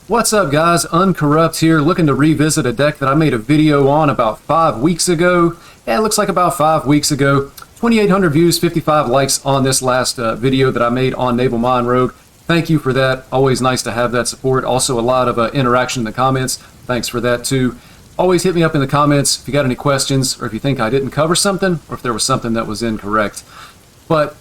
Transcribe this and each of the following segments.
What's up guys, Uncorrupt here, looking to revisit a deck that I made a video on about 5 weeks ago. Yeah, it looks like about 5 weeks ago. 2,800 views, 55 likes on this last video that I made on Naval Mine Rogue. Thank you for that. Always nice to have that support. Also a lot of interaction in the comments. Thanks for that too. Always hit me up in the comments if you got any questions or if you think I didn't cover something or if there was something that was incorrect. But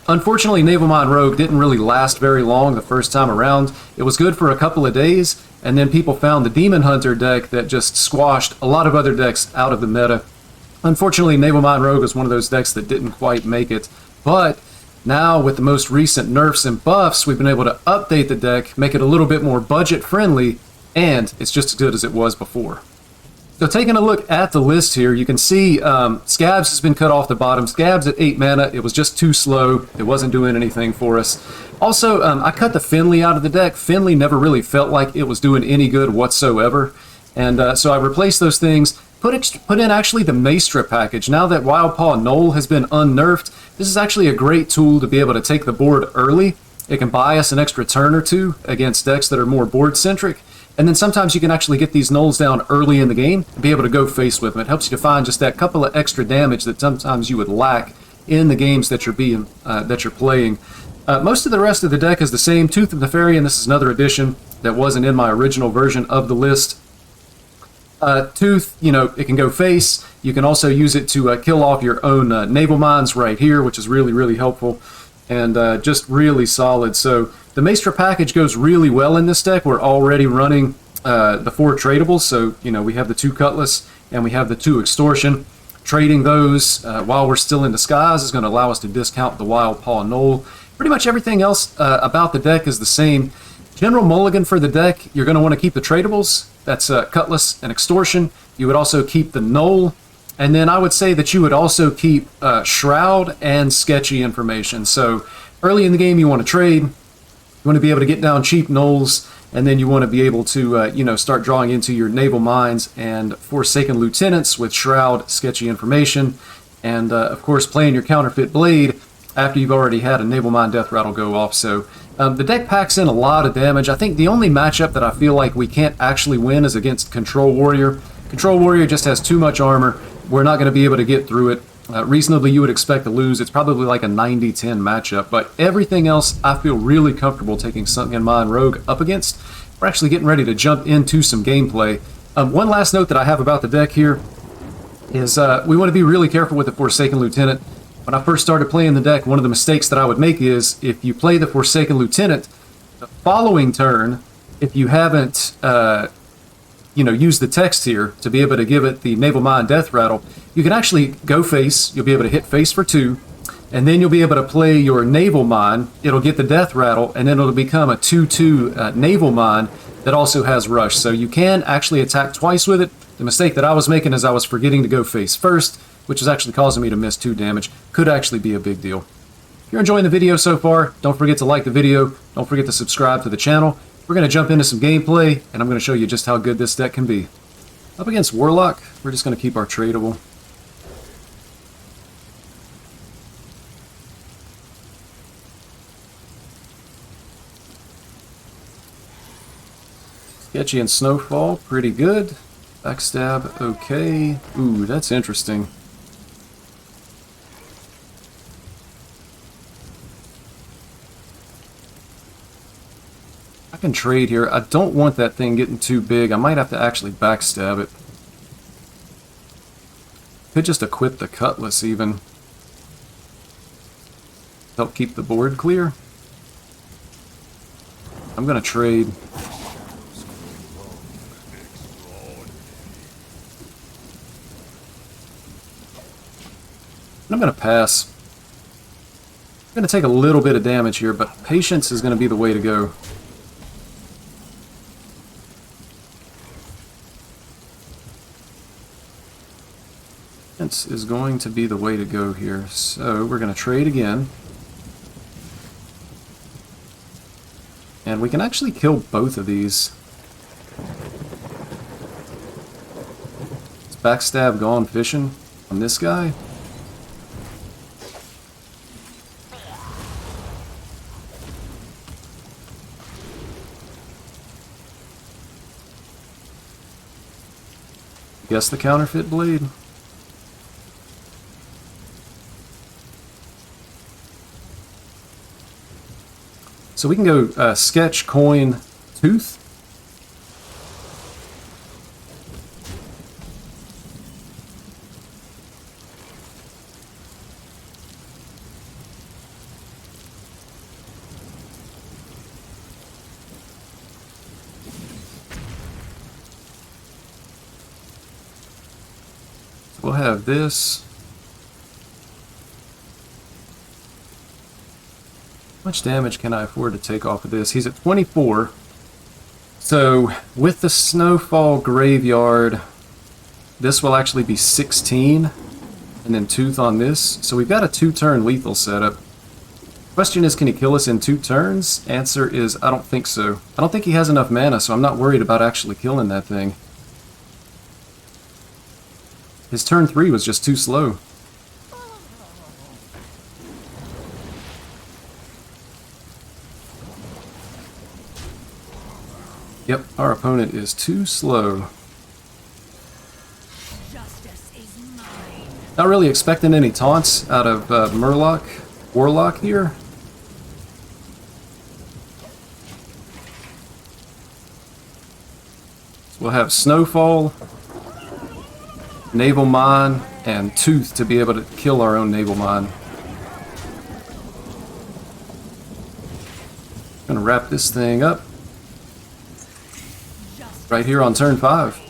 unfortunately, Naval Mine Rogue didn't really last very long the first time around. It was good for a couple of days, and then people found the Demon Hunter deck that just squashed a lot of other decks out of the meta. Unfortunately, Naval Mine Rogue is one of those decks that didn't quite make it, but now with the most recent nerfs and buffs, we've been able to update the deck, make it a little bit more budget friendly, and it's just as good as it was before. So taking a look at the list here, you can see Scabs has been cut off the bottom. Scabs at 8 mana, it was just too slow. It wasn't doing anything for us. Also, I cut the Finley out of the deck. Finley never really felt like it was doing any good whatsoever. And so I replaced those things, put in actually the Maestra package. Now that Wildpaw Gnoll has been unnerfed, this is actually a great tool to be able to take the board early. It can buy us an extra turn or two against decks that are more board-centric. And then sometimes you can actually get these Gnolls down early in the game and be able to go face with them. It helps you to find just that couple of extra damage that sometimes you would lack in the games that you're playing. Most of the rest of the deck is the same. Tooth of the Fairy, and this is another addition that wasn't in my original version of the list. Tooth, you know, it can go face. You can also use it to kill off your own naval mines right here, which is really, really helpful. And just really solid. So the Maestra package goes really well in this deck. We're already running the 4 tradables, so you know we have the 2 Cutlass and we have the 2 Extortion. Trading those while we're still in disguise is going to allow us to discount the Wildpaw Gnoll. Pretty much everything else about the deck is the same. General mulligan for the deck, you're going to want to keep the tradables. That's Cutlass and Extortion. You would also keep the Gnoll. And then I would say that you would also keep Shroud and Sketchy information. So early in the game you want to trade, you want to be able to get down cheap Gnolls, and then you want to be able to you know, start drawing into your naval mines and Forsaken Lieutenants with Shroud, Sketchy information, and of course playing your Counterfeit Blade after you've already had a Naval Mine Deathrattle go off. So the deck packs in a lot of damage. I think the only matchup that I feel like we can't actually win is against Control Warrior. Control Warrior just has too much armor. We're not going to be able to get through it. Reasonably, you would expect to lose. It's probably like a 90-10 matchup, but everything else I feel really comfortable taking Sunken Mine Rogue up against. We're actually getting ready to jump into some gameplay. One last note that I have about the deck here is we want to be really careful with the Forsaken Lieutenant. When I first started playing the deck, one of the mistakes that I would make is if you play the Forsaken Lieutenant, the following turn, if you haven't you know, use the text here to be able to give it the Naval Mine Deathrattle, you can actually go face. You'll be able to hit face for 2, and then you'll be able to play your Naval Mine. It'll get the Deathrattle, and then it'll become a 2/2 Naval Mine that also has Rush. So you can actually attack twice with it. The mistake that I was making is I was forgetting to go face first, which is actually causing me to miss 2 damage. Could actually be a big deal. If you're enjoying the video so far, don't forget to like the video. Don't forget to subscribe to the channel. We're going to jump into some gameplay, and I'm going to show you just how good this deck can be. Up against Warlock, we're just going to keep our tradable. Sketchy and Snowfall, pretty good. Backstab, okay. Ooh, that's interesting. I can trade here. I don't want that thing getting too big. I might have to actually backstab it. Could just equip the Cutlass even. Help keep the board clear. I'm going to trade. I'm going to pass. I'm going to take a little bit of damage here, but patience is going to be the way to go. Is going to be the way to go here. So we're going to trade again. And we can actually kill both of these. Is Backstab gone fishing on this guy? Guess the counterfeit blade. So we can go sketch, coin, tooth. We'll have this. How much damage can I afford to take off of this? He's at 24. So with the Snowfall Graveyard, this will actually be 16. And then tooth on this. So we've got a 2-turn lethal setup. Question is, can he kill us in 2 turns? Answer is, I don't think so. I don't think he has enough mana, so I'm not worried about actually killing that thing. His turn 3 was just too slow. Yep, our opponent is too slow. Justice is mine. Not really expecting any taunts out of Murloc Warlock here. So we'll have Snowfall, Naval Mine, and Tooth to be able to kill our own Naval Mine. Gonna wrap this thing up right here on turn 5.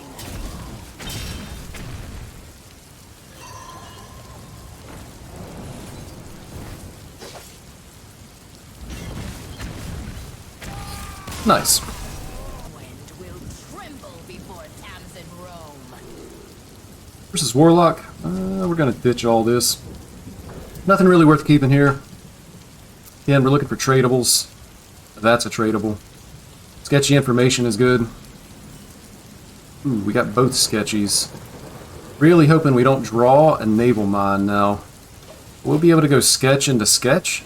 Nice. Wind will tremble before Tamsin Rome. Versus Warlock. We're gonna ditch all this. Nothing really worth keeping here. Again, we're looking for tradables. That's a tradable. Sketchy information is good. Ooh, we got both sketchies. Really hoping we don't draw a Naval Mine now. We'll be able to go sketch into sketch.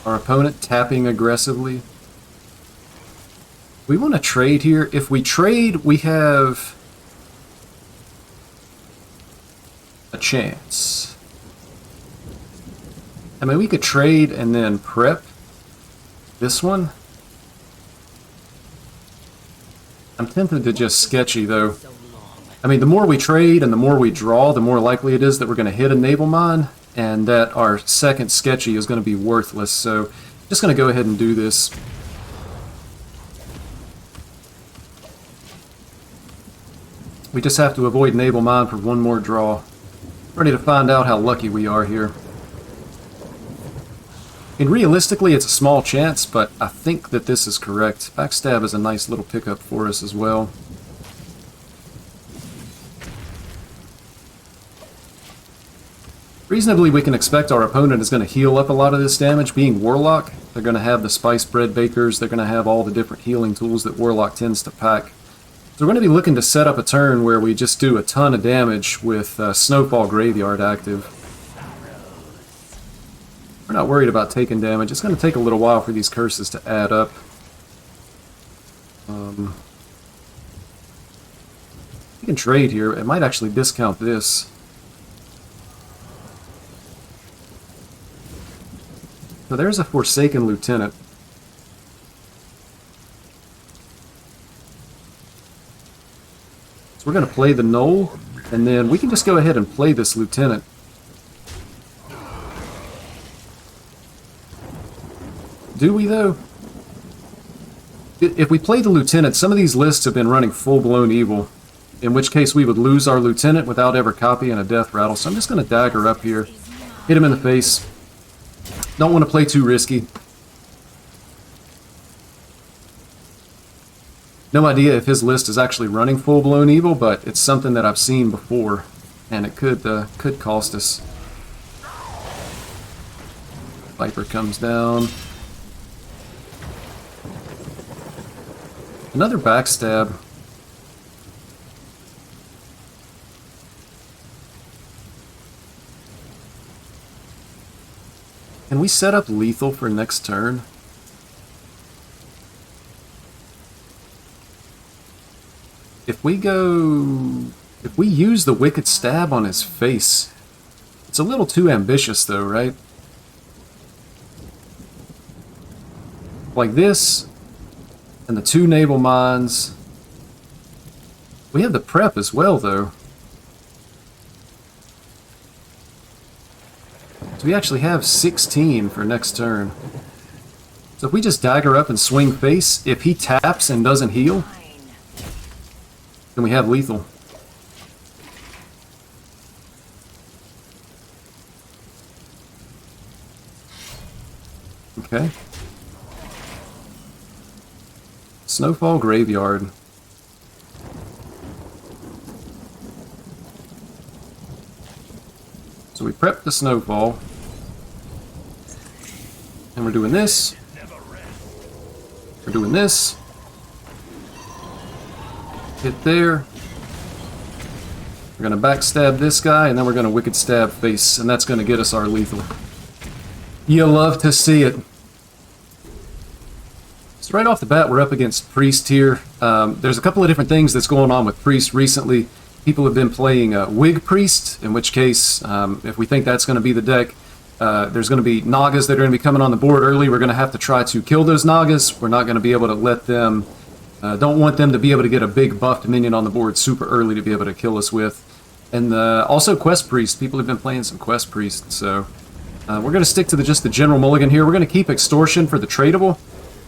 Our opponent tapping aggressively. We want to trade here. If we trade, we have a chance. I mean, we could trade and then prep this one. I'm tempted to just sketchy, though. I mean, the more we trade and the more we draw, the more likely it is that we're going to hit a Naval Mine, and that our second sketchy is going to be worthless. So, just going to go ahead and do this. We just have to avoid Naval Mine for one more draw. Ready to find out how lucky we are here. And realistically, it's a small chance, but I think that this is correct. Backstab is a nice little pickup for us as well. Reasonably, we can expect our opponent is going to heal up a lot of this damage. Being Warlock, they're going to have the Spice Bread Bakers, they're going to have all the different healing tools that Warlock tends to pack. So we're going to be looking to set up a turn where we just do a ton of damage with Snowfall Graveyard active. We're not worried about taking damage. It's going to take a little while for these curses to add up. We can trade here. It might actually discount this. So there's a Forsaken Lieutenant. So we're going to play the Gnoll, and then we can just go ahead and play this Lieutenant. Do we, though? If we play the Lieutenant, some of these lists have been running full-blown evil, in which case we would lose our Lieutenant without ever copying a Deathrattle. So I'm just going to dagger up here, hit him in the face. Don't want to play too risky. No idea if his list is actually running full-blown evil, but it's something that I've seen before, and it could cost us. Viper comes down. Another backstab. Can we set up lethal for next turn? If we use the Wicked Stab on his face, it's a little too ambitious though, right? Like this, and the 2 naval mines. We have the prep as well though. So we actually have 16 for next turn. So if we just dagger up and swing face, if he taps and doesn't heal, then we have lethal. Okay. Snowfall Graveyard. So we prep the Snowfall. And we're doing this. We're doing this. Hit there. We're going to backstab this guy, and then we're going to Wicked Stab face, and that's going to get us our lethal. You love to see it. So right off the bat, we're up against Priest here. There's a couple of different things that's going on with Priest recently. People have been playing Wig Priest, in which case, if we think that's going to be the deck, there's going to be Nagas that are going to be coming on the board early. We're going to have to try to kill those Nagas. We're not going to be able to let them... don't want them to be able to get a big buffed minion on the board super early to be able to kill us with. And also Quest Priest. People have been playing some Quest Priest, so... we're going to stick to just the general mulligan here. We're going to keep Extortion for the tradable.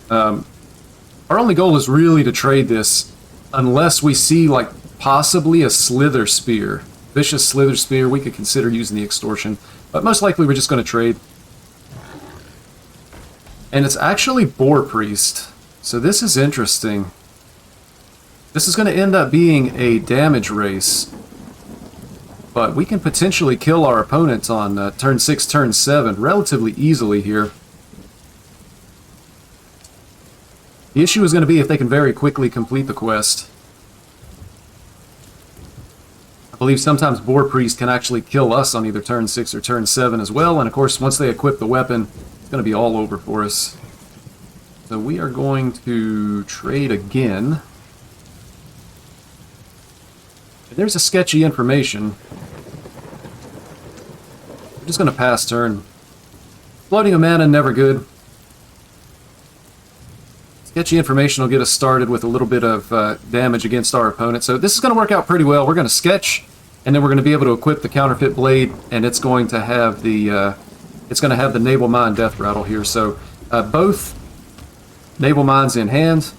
Our only goal is really to trade this unless we see, like, possibly a Slither Spear. Vicious Slither Spear, we could consider using the Extortion. But most likely we're just going to trade. And it's actually Boar Priest. So this is interesting. This is going to end up being a damage race. But we can potentially kill our opponent on turn 6, turn 7 relatively easily here. The issue is going to be if they can very quickly complete the quest. I believe sometimes Boar Priest can actually kill us on either turn 6 or turn 7 as well, and of course once they equip the weapon, it's going to be all over for us. So we are going to trade again. There's a sketchy information. We're just going to pass turn. Floating a mana, never good. Sketchy information will get us started with a little bit of damage against our opponent. So this is going to work out pretty well. We're going to sketch, and then we're going to be able to equip the counterfeit blade, and it's going to have the Naval Mine Deathrattle here. So both Naval Mines in hand.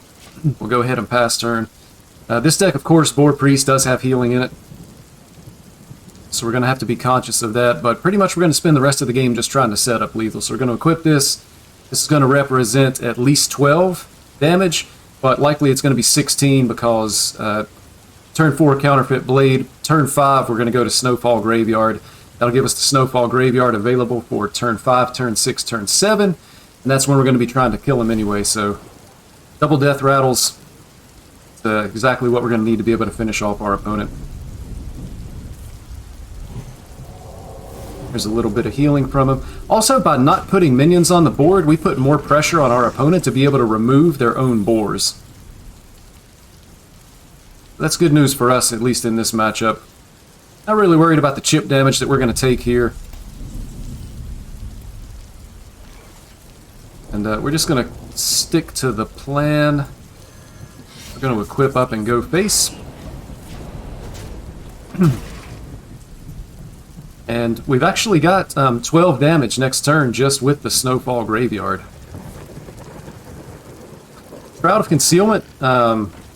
We'll go ahead and pass turn. This deck, of course, Boar Priest does have healing in it. So we're going to have to be conscious of that. But pretty much we're going to spend the rest of the game just trying to set up lethal. So we're going to equip this. This is going to represent at least 12 damage. But likely it's going to be 16 because turn 4 Counterfeit Blade. Turn 5 we're going to go to Snowfall Graveyard. That'll give us the Snowfall Graveyard available for turn 5, turn 6, turn 7. And that's when we're going to be trying to kill him anyway. So double Death Rattles. Exactly what we're going to need to be able to finish off our opponent. There's a little bit of healing from him. Also, by not putting minions on the board, we put more pressure on our opponent to be able to remove their own boars. That's good news for us, at least in this matchup. Not really worried about the chip damage that we're going to take here. And we're just going to stick to the plan. We're going to equip up and go face. And we've actually got 12 damage next turn just with the Snowfall Graveyard. Shroud of Concealment.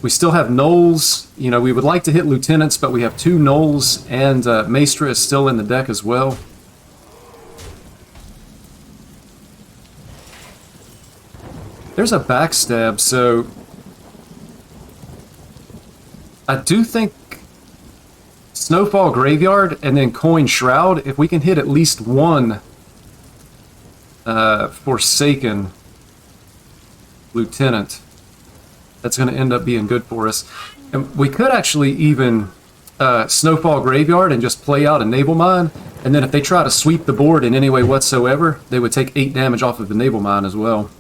We still have Gnolls. You know, we would like to hit Lieutenants, but we have 2 Gnolls, and Maestra is still in the deck as well. There's a backstab, so I do think Snowfall Graveyard and then Coin Shroud, if we can hit at least one Forsaken Lieutenant, that's going to end up being good for us. And we could actually even Snowfall Graveyard and just play out a Naval Mine, And then if they try to sweep the board in any way whatsoever, they would take 8 damage off of the naval mine as well.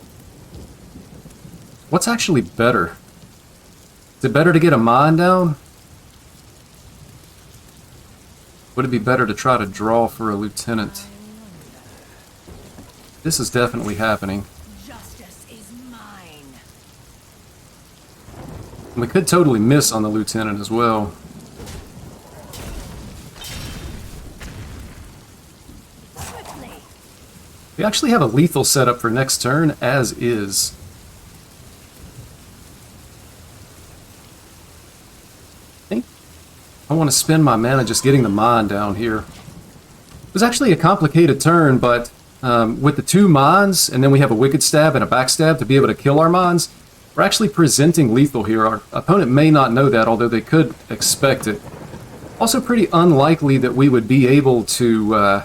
What's actually better? Is it better to get a mine down? Would it be better to try to draw for a lieutenant? This is definitely happening. Justice is mine. We could totally miss on the lieutenant as well. Quickly. We actually have a lethal setup for next turn, as is. I think I want to spend my mana just getting the mine down here. It was actually a complicated turn, but with the 2 mines, and then we have a Wicked Stab and a Backstab to be able to kill our mines, we're actually presenting lethal here. Our opponent may not know that, although they could expect it. Also pretty unlikely that we would be able to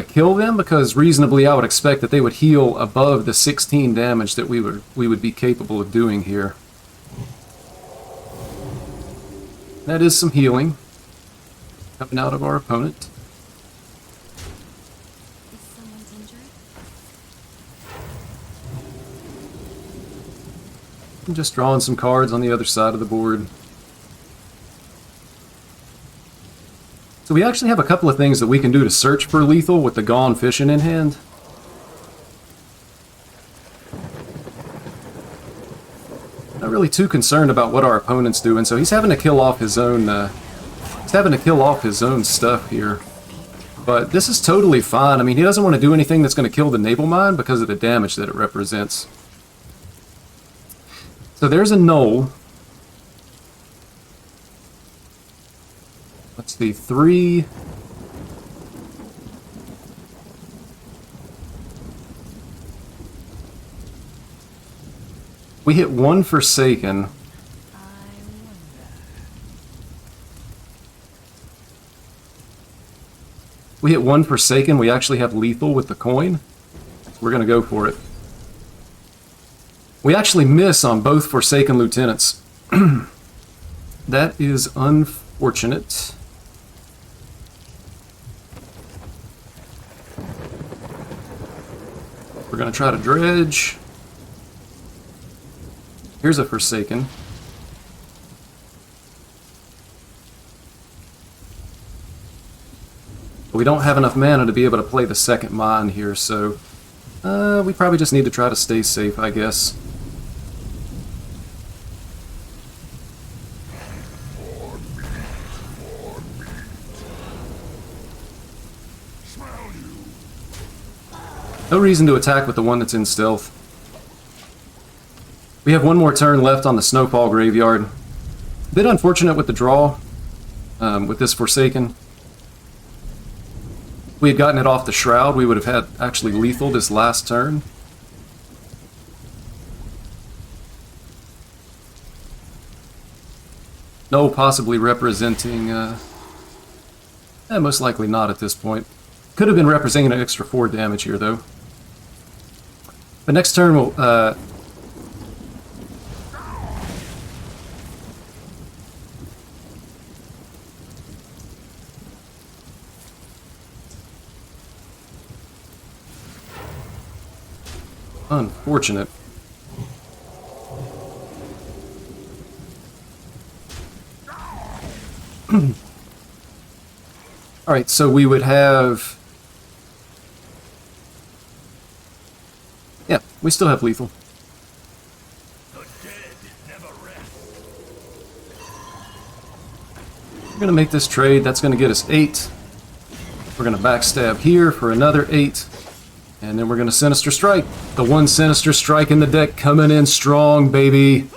kill them, because reasonably I would expect that they would heal above the 16 damage that we would be capable of doing here. That is some healing coming out of our opponent. Is someone injured? I'm just drawing some cards on the other side of the board. So we actually have a couple of things that we can do to search for lethal with the Gone Fishing in hand. Not really too concerned about what our opponent's doing, so he's having to kill off his own. Stuff here. But this is totally fine. I mean, he doesn't want to do anything that's going to kill the naval mine because of the damage that it represents. So there's a Gnoll. Let's see, 3. We hit 1 Forsaken. We hit 1 Forsaken. We actually have lethal with the coin. We're going to go for it. We actually miss on both Forsaken Lieutenants. That is unfortunate. We're going to try to dredge. Here's a Forsaken. We don't have enough mana to be able to play the second mine here, so we probably just need to try to stay safe, I guess. No reason to attack with the one that's in stealth. We have one more turn left on the Snowfall Graveyard. A bit unfortunate with the draw with this Forsaken. If we had gotten it off the Shroud, we would have had actually lethal this last turn. No, possibly representing... most likely not at this point. Could have been representing an extra 4 damage here, though. The next turn will... Unfortunate. Alright, so we would have... Yeah, we still have lethal. The dead never rest. We're going to make this trade. That's going to get us 8. We're going to backstab here for another 8. And then we're going to Sinister Strike. The one Sinister Strike in the deck coming in strong, baby.